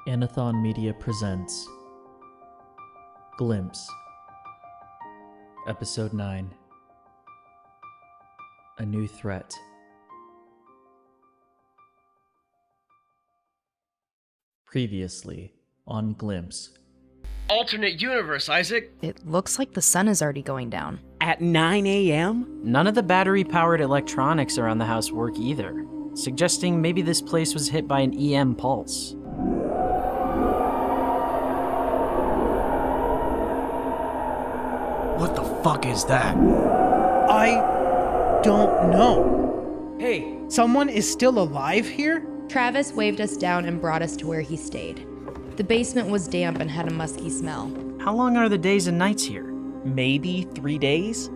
Anathon Media presents Glimpse, Episode 9, A New Threat. Previously on Glimpse. Alternate universe, Isaac! It looks like the sun is already going down. At 9 a.m.? None of the battery-powered electronics around the house work either, suggesting maybe this place was hit by an EM pulse. What the fuck is that? I don't know. Hey, Someone is still alive here? Travis waved us down and brought us to where he stayed. The basement was damp and had a musky smell. How long are the days and nights here? Maybe 3 days? Do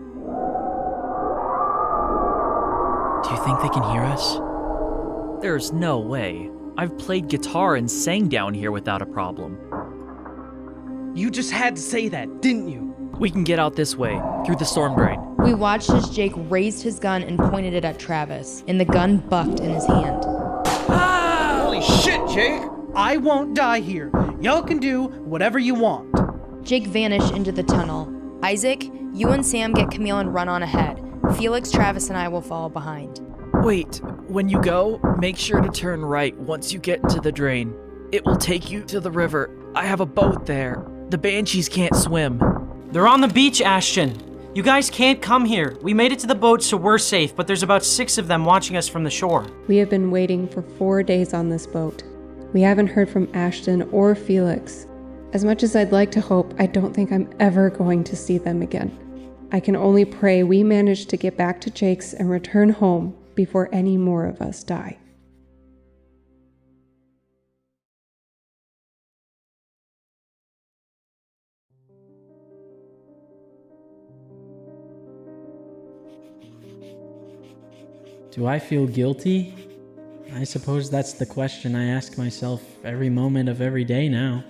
you think they can hear us? There's no way. I've played guitar and sang down here without a problem. You just had to say that, didn't you? We can get out this way, through the storm drain. We watched as Jake raised his gun and pointed it at Travis, and the gun bucked in his hand. holy shit, Jake! I won't die here. Y'all can do whatever you want. Jake vanished into the tunnel. Isaac, you and Sam get Camille and run on ahead. Felix, Travis, and I will follow behind. Wait, when you go, make sure to turn right once you get into the drain. It will take you to the river. I have a boat there. The banshees can't swim. They're on the beach, Ashton! You guys can't come here. We made it to the boat, so we're safe, but there's about 6 of them watching us from the shore. We have been waiting for 4 days on this boat. We haven't heard from Ashton or Felix. As much as I'd like to hope, I don't think I'm ever going to see them again. I can only pray we manage to get back to Jake's and return home before any more of us die. Do I feel guilty? I suppose that's the question I ask myself every moment of every day now.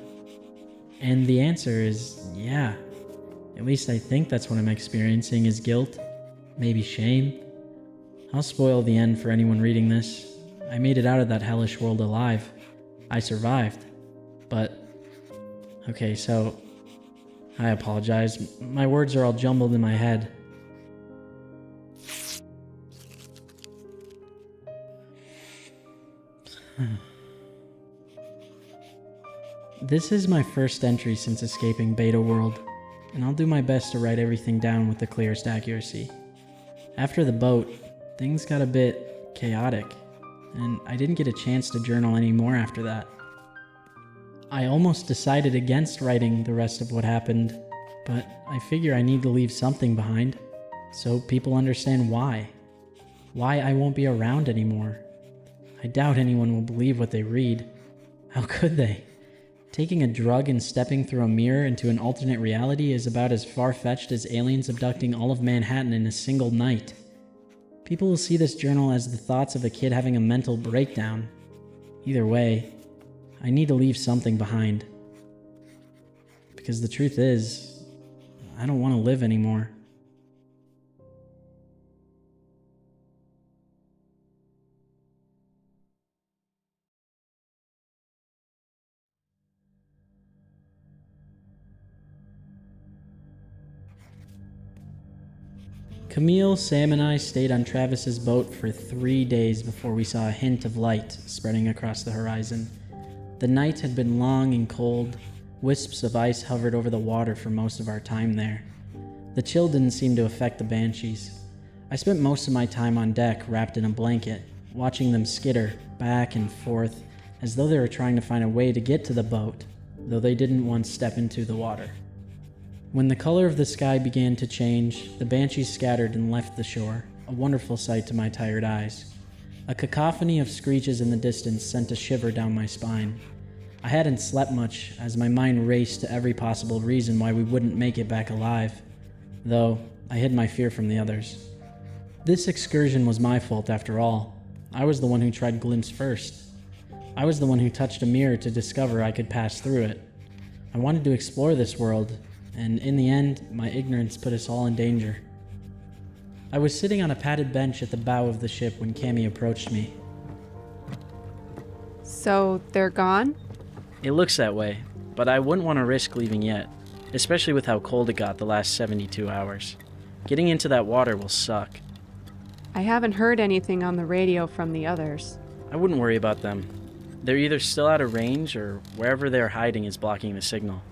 And the answer is yeah. At least I think that's what I'm experiencing is guilt, maybe shame. I'll spoil the end for anyone reading this. I made it out of that hellish world alive. I survived. But, okay, so I apologize. My words are all jumbled in my head. This is my first entry since escaping Beta World, and I'll do my best to write everything down with the clearest accuracy. After the boat, things got a bit chaotic, and I didn't get a chance to journal anymore after that. I almost decided against writing the rest of what happened, but I figure I need to leave something behind, so people understand why. Why I won't be around anymore. I doubt anyone will believe what they read. How could they? Taking a drug and stepping through a mirror into an alternate reality is about as far-fetched as aliens abducting all of Manhattan in a single night. People will see this journal as the thoughts of a kid having a mental breakdown. Either way, I need to leave something behind. Because the truth is, I don't want to live anymore. Camille, Sam, and I stayed on Travis's boat for 3 days before we saw a hint of light spreading across the horizon. The night had been long and cold. Wisps of ice hovered over the water for most of our time there. The chill didn't seem to affect the banshees. I spent most of my time on deck wrapped in a blanket, watching them skitter back and forth as though they were trying to find a way to get to the boat, though they didn't once step into the water. When the color of the sky began to change, the banshees scattered and left the shore, a wonderful sight to my tired eyes. A cacophony of screeches in the distance sent a shiver down my spine. I hadn't slept much, as my mind raced to every possible reason why we wouldn't make it back alive, though I hid my fear from the others. This excursion was my fault after all. I was the one who tried Glimpse first. I was the one who touched a mirror to discover I could pass through it. I wanted to explore this world, and in the end, my ignorance put us all in danger. I was sitting on a padded bench at the bow of the ship when Camille approached me. So they're gone? It looks that way, but I wouldn't want to risk leaving yet, especially with how cold it got the last 72 hours. Getting into that water will suck. I haven't heard anything on the radio from the others. I wouldn't worry about them. They're either still out of range or wherever they're hiding is blocking the signal.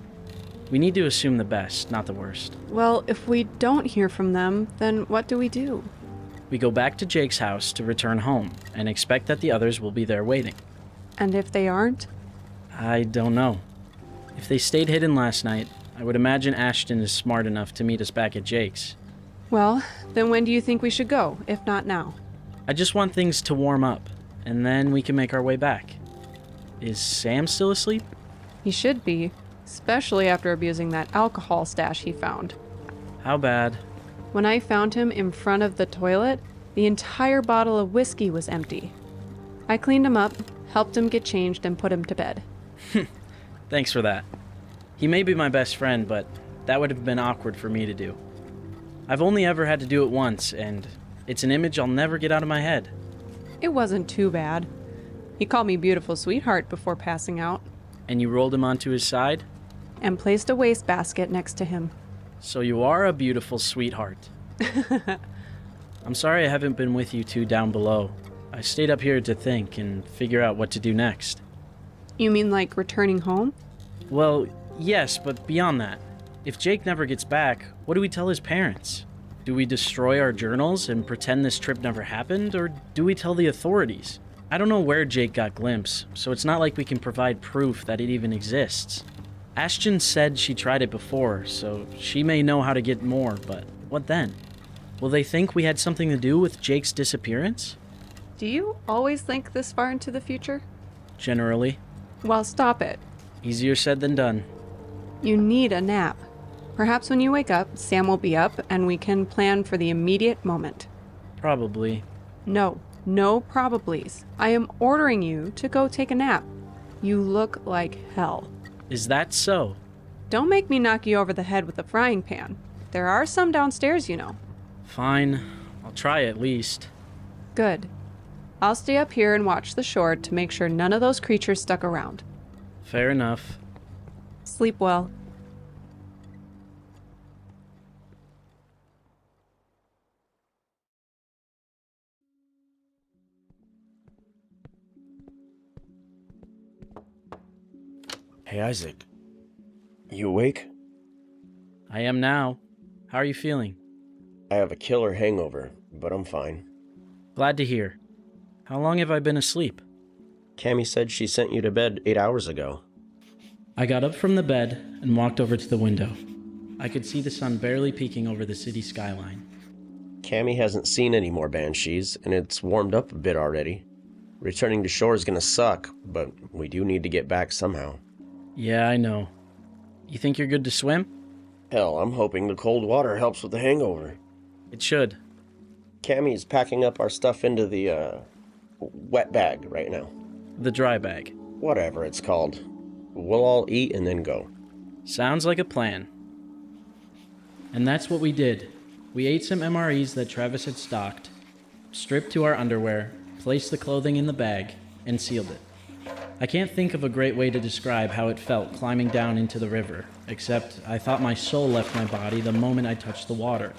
We need to assume the best, not the worst. Well, if we don't hear from them, then what do we do? We go back to Jake's house to return home and expect that the others will be there waiting. And if they aren't? I don't know. If they stayed hidden last night, I would imagine Ashton is smart enough to meet us back at Jake's. Well, then when do you think we should go, if not now? I just want things to warm up, and then we can make our way back. Is Sam still asleep? He should be, especially after abusing that alcohol stash he found. How bad? When I found him in front of the toilet, the entire bottle of whiskey was empty. I cleaned him up, helped him get changed, and put him to bed. Thanks for that. He may be my best friend, but that would have been awkward for me to do. I've only ever had to do it once, and it's an image I'll never get out of my head. It wasn't too bad. He called me beautiful sweetheart before passing out. And you rolled him onto his side? And placed a wastebasket next to him. So you are a beautiful sweetheart. I'm sorry I haven't been with you two down below. I stayed up here to think and figure out what to do next. You mean like returning home? Well, yes, but beyond that. If Jake never gets back, what do we tell his parents? Do we destroy our journals and pretend this trip never happened, or do we tell the authorities? I don't know where Jake got glimpse, so it's not like we can provide proof that it even exists. Ashton said she tried it before, so she may know how to get more, but what then? Will they think we had something to do with Jake's disappearance? Do you always think this far into the future? Generally. Well, stop it. Easier said than done. You need a nap. Perhaps when you wake up, Sam will be up and we can plan for the immediate moment. Probably. No probablys. I am ordering you to go take a nap. You look like hell. Is that so? Don't make me knock you over the head with a frying pan. There are some downstairs, you know. Fine. I'll try at least. Good. I'll stay up here and watch the shore to make sure none of those creatures stuck around. Fair enough. Sleep well. Hey, Isaac. You awake? I am now. How are you feeling? I have a killer hangover, but I'm fine. Glad to hear. How long have I been asleep? Cammy said she sent you to bed 8 hours ago. I got up from the bed and walked over to the window. I could see the sun barely peeking over the city skyline. Cammy hasn't seen any more banshees, and it's warmed up a bit already. Returning to shore is gonna suck, but we do need to get back somehow. Yeah, I know. You think you're good to swim? Hell, I'm hoping the cold water helps with the hangover. It should. Cammy's packing up our stuff into the, wet bag right now. The dry bag. Whatever it's called. We'll all eat and then go. Sounds like a plan. And that's what we did. We ate some MREs that Travis had stocked, stripped to our underwear, placed the clothing in the bag, and sealed it. I can't think of a great way to describe how it felt climbing down into the river, except I thought my soul left my body the moment I touched the water.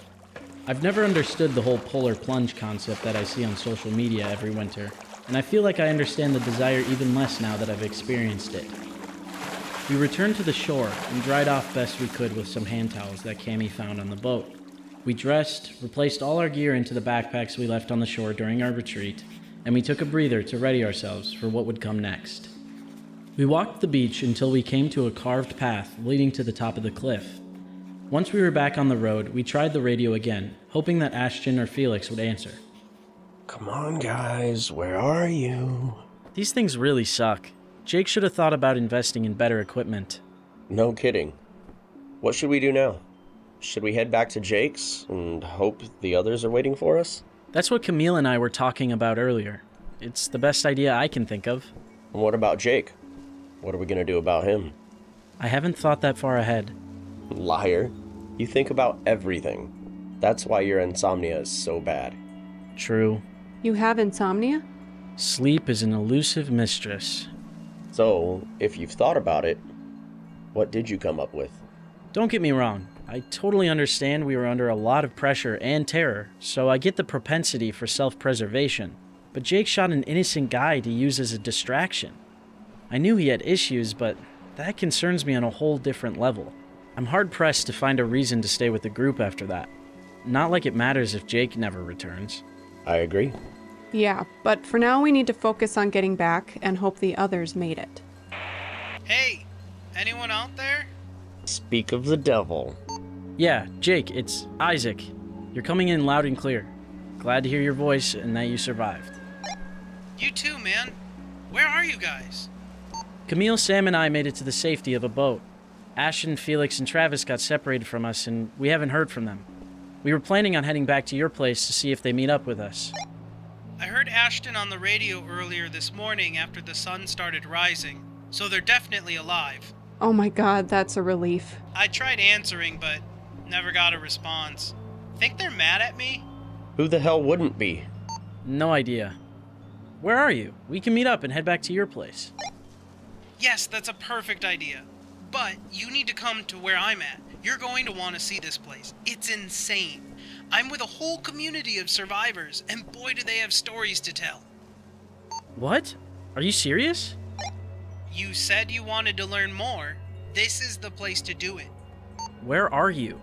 I've never understood the whole polar plunge concept that I see on social media every winter, and I feel like I understand the desire even less now that I've experienced it. We returned to the shore and dried off best we could with some hand towels that Cammy found on the boat. We dressed, replaced all our gear into the backpacks we left on the shore during our retreat, and we took a breather to ready ourselves for what would come next. We walked the beach until we came to a carved path leading to the top of the cliff. Once we were back on the road, we tried the radio again, hoping that Ashton or Felix would answer. Come on, guys, where are you? These things really suck. Jake should have thought about investing in better equipment. No kidding. What should we do now? Should we head back to Jake's and hope the others are waiting for us? That's what Camille and I were talking about earlier. It's the best idea I can think of. And what about Jake? What are we going to do about him? I haven't thought that far ahead. Liar. You think about everything. That's why your insomnia is so bad. True. You have insomnia? Sleep is an elusive mistress. So, if you've thought about it, what did you come up with? Don't get me wrong. I totally understand we were under a lot of pressure and terror, so I get the propensity for self-preservation. But Jake shot an innocent guy to use as a distraction. I knew he had issues, but that concerns me on a whole different level. I'm hard-pressed to find a reason to stay with the group after that. Not like it matters if Jake never returns. I agree. Yeah, but for now we need to focus on getting back and hope the others made it. Hey, anyone out there? Speak of the devil. Yeah, Jake, it's Isaac. You're coming in loud and clear. Glad to hear your voice and that you survived. You too, man. Where are you guys? Camille, Sam, and I made it to the safety of a boat. Ashton, Felix, and Travis got separated from us, and we haven't heard from them. We were planning on heading back to your place to see if they meet up with us. I heard Ashton on the radio earlier this morning after the sun started rising, so they're definitely alive. Oh my god, that's a relief. I tried answering, but never got a response. Think they're mad at me? Who the hell wouldn't be? No idea. Where are you? We can meet up and head back to your place. Yes, that's a perfect idea. But you need to come to where I'm at. You're going to want to see this place. It's insane. I'm with a whole community of survivors, and boy do they have stories to tell. What? Are you serious? You said you wanted to learn more. This is the place to do it. Where are you?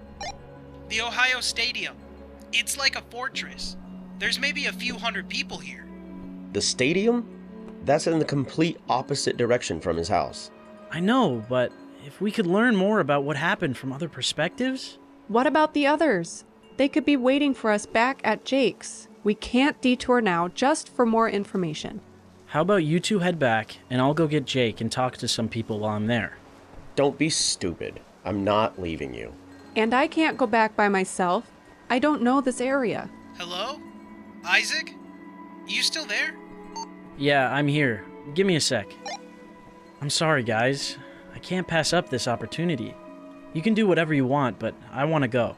The Ohio Stadium. It's like a fortress. There's maybe a few hundred people here. The stadium? That's in the complete opposite direction from his house. I know, but if we could learn more about what happened from other perspectives? What about the others? They could be waiting for us back at Jake's. We can't detour now just for more information. How about you two head back, and I'll go get Jake and talk to some people while I'm there. Don't be stupid. I'm not leaving you. And I can't go back by myself. I don't know this area. Hello? Isaac? You still there? Yeah, I'm here. Give me a sec. I'm sorry, guys. I can't pass up this opportunity. You can do whatever you want, but I want to go.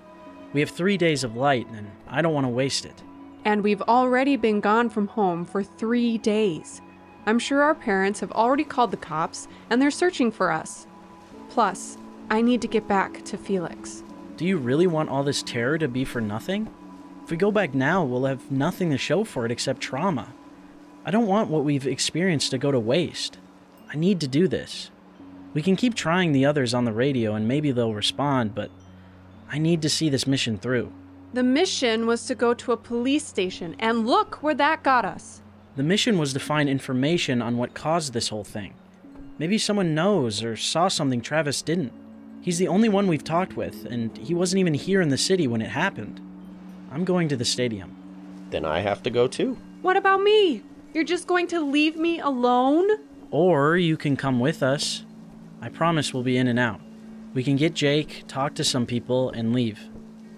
We have 3 days of light, and I don't want to waste it. And we've already been gone from home for 3 days. I'm sure our parents have already called the cops, and they're searching for us. Plus, I need to get back to Felix. Do you really want all this terror to be for nothing? If we go back now, we'll have nothing to show for it except trauma. I don't want what we've experienced to go to waste. I need to do this. We can keep trying the others on the radio and maybe they'll respond, but I need to see this mission through. The mission was to go to a police station, and look where that got us. The mission was to find information on what caused this whole thing. Maybe someone knows or saw something Travis didn't. He's the only one we've talked with, and he wasn't even here in the city when it happened. I'm going to the stadium. Then I have to go too. What about me? You're just going to leave me alone? Or you can come with us. I promise we'll be in and out. We can get Jake, talk to some people, and leave.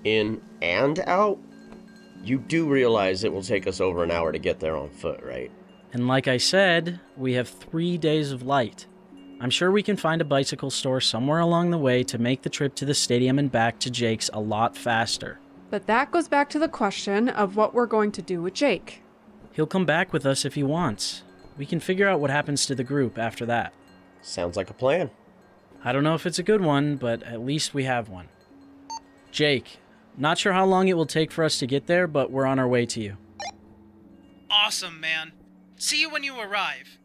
In and out? You do realize it will take us over an hour to get there on foot, right? And like I said, we have 3 days of light. I'm sure we can find a bicycle store somewhere along the way to make the trip to the stadium and back to Jake's a lot faster. But that goes back to the question of what we're going to do with Jake. He'll come back with us if he wants. We can figure out what happens to the group after that. Sounds like a plan. I don't know if it's a good one, but at least we have one. Jake, not sure how long it will take for us to get there, but we're on our way to you. Awesome, man. See you when you arrive.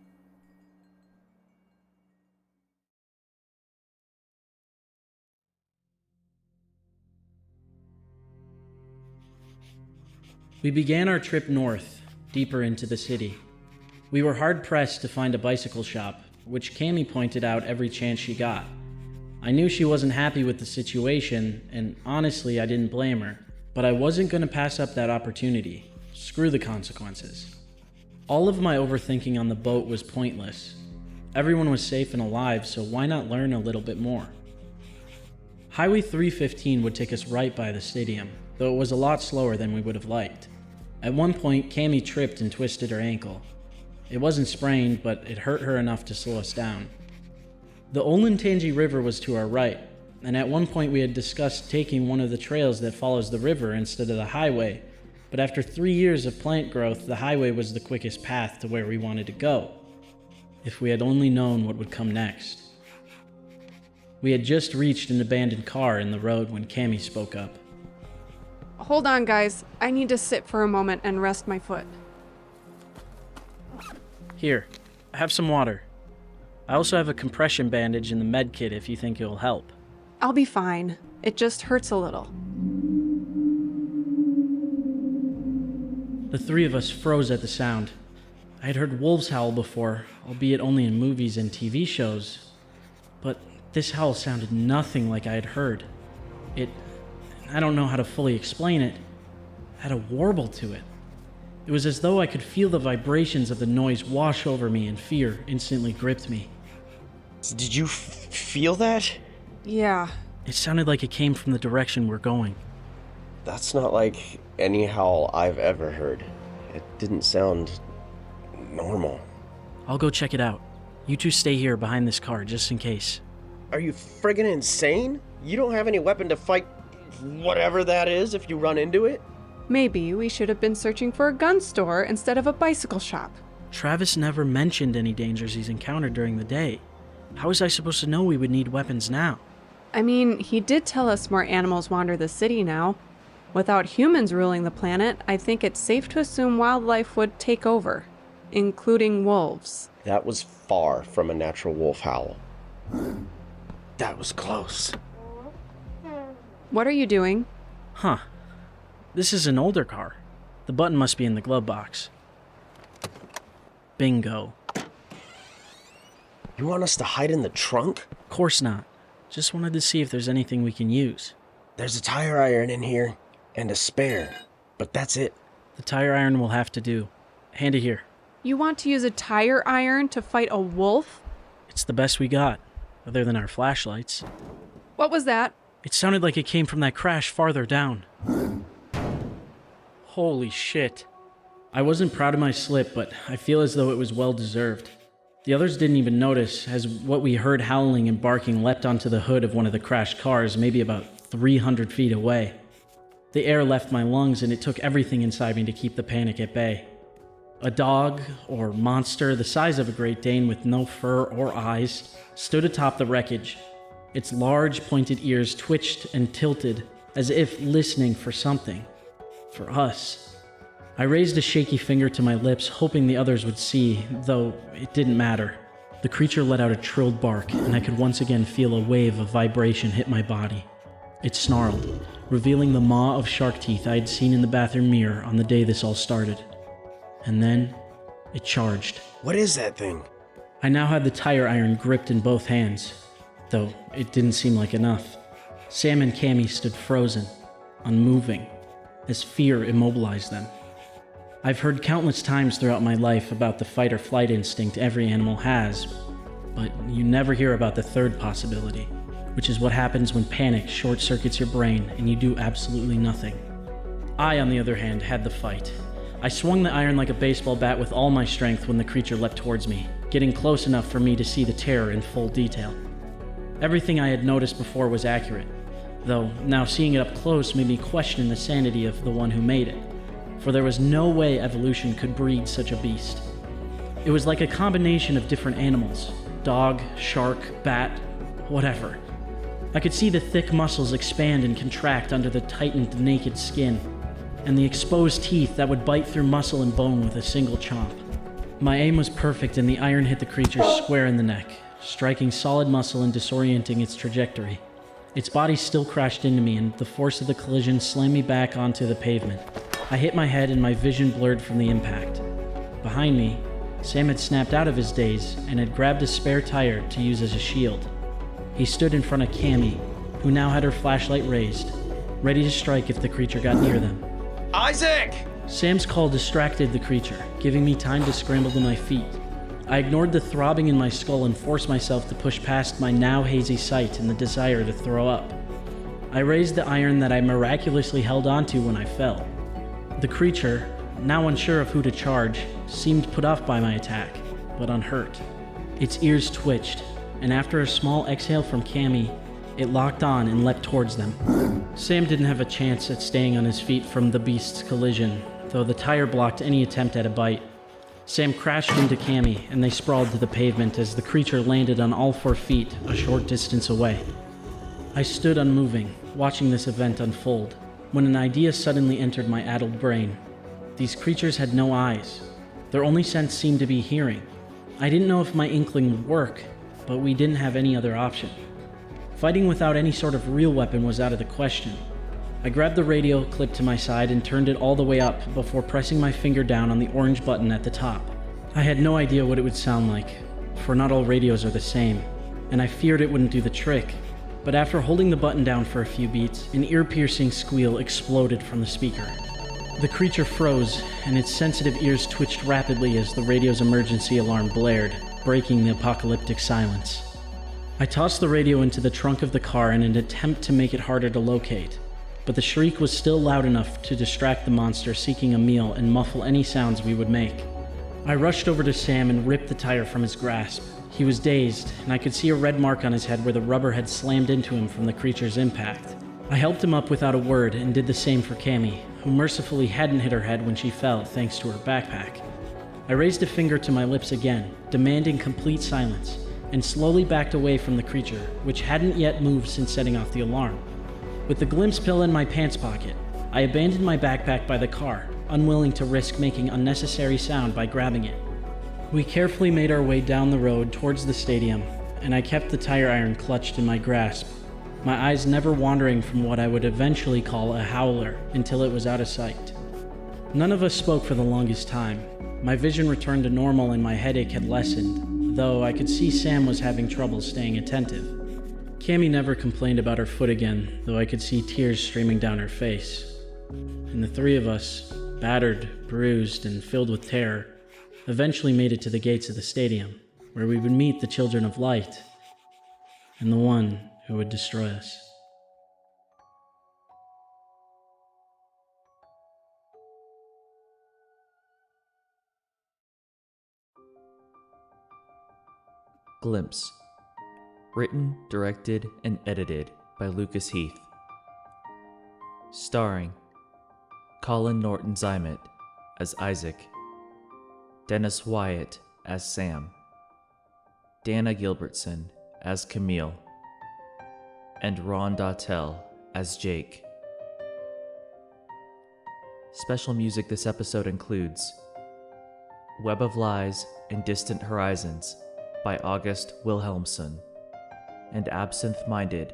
We began our trip north, deeper into the city. We were hard-pressed to find a bicycle shop, which Camille pointed out every chance she got. I knew she wasn't happy with the situation, and honestly, I didn't blame her. But I wasn't going to pass up that opportunity. Screw the consequences. All of my overthinking on the boat was pointless. Everyone was safe and alive, so why not learn a little bit more? Highway 315 would take us right by the stadium, though it was a lot slower than we would have liked. At one point, Camille tripped and twisted her ankle. It wasn't sprained, but it hurt her enough to slow us down. The Olentangy River was to our right, and at one point we had discussed taking one of the trails that follows the river instead of the highway, but after 3 years of plant growth, the highway was the quickest path to where we wanted to go. If we had only known what would come next. We had just reached an abandoned car in the road when Camille spoke up. Hold on, guys. I need to sit for a moment and rest my foot. Here, have some water. I also have a compression bandage in the med kit if you think it will help. I'll be fine. It just hurts a little. The three of us froze at the sound. I had heard wolves howl before, albeit only in movies and TV shows. But this howl sounded nothing like I had heard. I don't know how to fully explain it, had a warble to it. It was as though I could feel the vibrations of the noise wash over me, and fear instantly gripped me. Did you feel that? Yeah. It sounded like it came from the direction we're going. That's not like any howl I've ever heard. It didn't sound normal. I'll go check it out. You two stay here behind this car just in case. Are you friggin' insane? You don't have any weapon to fight whatever that is if you run into it? Maybe we should have been searching for a gun store instead of a bicycle shop. Travis never mentioned any dangers he's encountered during the day. How was I supposed to know we would need weapons now? I mean, he did tell us more animals wander the city now. Without humans ruling the planet, I think it's safe to assume wildlife would take over, including wolves. That was far from a natural wolf howl. That was close. What are you doing? Huh. This is an older car. The button must be in the glove box. Bingo. You want us to hide in the trunk? Of course not. Just wanted to see if there's anything we can use. There's a tire iron in here, and a spare, but that's it. The tire iron will have to do. Hand it here. You want to use a tire iron to fight a wolf? It's the best we got, other than our flashlights. What was that? It sounded like it came from that crash farther down. Holy shit. I wasn't proud of my slip, but I feel as though it was well deserved. The others didn't even notice, as what we heard howling and barking leapt onto the hood of one of the crashed cars, maybe about 300 feet away. The air left my lungs, and it took everything inside me to keep the panic at bay. A dog, or monster, the size of a Great Dane with no fur or eyes, stood atop the wreckage. Its large, pointed ears twitched and tilted, as if listening for something. For us. I raised a shaky finger to my lips, hoping the others would see, though it didn't matter. The creature let out a trilled bark, and I could once again feel a wave of vibration hit my body. It snarled, revealing the maw of shark teeth I had seen in the bathroom mirror on the day this all started. And then, it charged. What is that thing? I now had the tire iron gripped in both hands, though it didn't seem like enough. Sam and Camille stood frozen, unmoving, as fear immobilized them. I've heard countless times throughout my life about the fight or flight instinct every animal has, but you never hear about the third possibility, which is what happens when panic short-circuits your brain and you do absolutely nothing. I, on the other hand, had the fight. I swung the iron like a baseball bat with all my strength when the creature leapt towards me, getting close enough for me to see the terror in full detail. Everything I had noticed before was accurate, though now seeing it up close made me question the sanity of the one who made it, for there was no way evolution could breed such a beast. It was like a combination of different animals, dog, shark, bat, whatever. I could see the thick muscles expand and contract under the tightened, naked skin, and the exposed teeth that would bite through muscle and bone with a single chomp. My aim was perfect, and the iron hit the creature square in the neck, striking solid muscle and disorienting its trajectory. Its body still crashed into me, and the force of the collision slammed me back onto the pavement. I hit my head, and my vision blurred from the impact. Behind me, Sam had snapped out of his daze and had grabbed a spare tire to use as a shield. He stood in front of Camille, who now had her flashlight raised, ready to strike if the creature got near them. Isaac! Sam's call distracted the creature, giving me time to scramble to my feet. I ignored the throbbing in my skull and forced myself to push past my now hazy sight and the desire to throw up. I raised the iron that I miraculously held onto when I fell. The creature, now unsure of who to charge, seemed put off by my attack, but unhurt. Its ears twitched, and after a small exhale from Camille, it locked on and leapt towards them. Sam didn't have a chance at staying on his feet from the beast's collision, though the tire blocked any attempt at a bite. Sam crashed into Camille, and they sprawled to the pavement as the creature landed on all 4 feet a short distance away. I stood unmoving, watching this event unfold, when an idea suddenly entered my addled brain. These creatures had no eyes. Their only sense seemed to be hearing. I didn't know if my inkling would work, but we didn't have any other option. Fighting without any sort of real weapon was out of the question. I grabbed the radio clipped to my side and turned it all the way up before pressing my finger down on the orange button at the top. I had no idea what it would sound like, for not all radios are the same, and I feared it wouldn't do the trick. But after holding the button down for a few beats, an ear-piercing squeal exploded from the speaker. The creature froze, and its sensitive ears twitched rapidly as the radio's emergency alarm blared, breaking the apocalyptic silence. I tossed the radio into the trunk of the car in an attempt to make it harder to locate, but the shriek was still loud enough to distract the monster seeking a meal and muffle any sounds we would make. I rushed over to Sam and ripped the tire from his grasp. He was dazed, and I could see a red mark on his head where the rubber had slammed into him from the creature's impact. I helped him up without a word and did the same for Camille, who mercifully hadn't hit her head when she fell thanks to her backpack. I raised a finger to my lips again, demanding complete silence, and slowly backed away from the creature, which hadn't yet moved since setting off the alarm. With the glimpse pill in my pants pocket, I abandoned my backpack by the car, unwilling to risk making unnecessary sound by grabbing it. We carefully made our way down the road towards the stadium, and I kept the tire iron clutched in my grasp, my eyes never wandering from what I would eventually call a howler until it was out of sight. None of us spoke for the longest time. My vision returned to normal and my headache had lessened, though I could see Sam was having trouble staying attentive. Camille never complained about her foot again, though I could see tears streaming down her face. And the 3 of us, battered, bruised, and filled with terror, eventually made it to the gates of the stadium, where we would meet the Children of Light, and the one who would destroy us. Glimpse. Written, directed, and edited by Lucas Heath. Starring Collin Norton-Zeimet as Isaac, Dennis Wyatt as Sam, Danna Gilbertson as Camille, and Ron Dautel as Jake. Special music this episode includes Web of Lies and Distant Horizons by August Wilhelmsson, and Absinth-Minded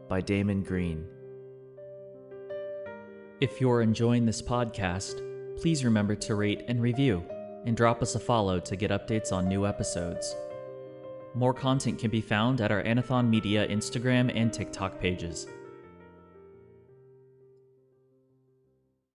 by Damon Greene. If you're enjoying this podcast, please remember to rate and review, and drop us a follow to get updates on new episodes. More content can be found at our Anathon Media Instagram and TikTok pages.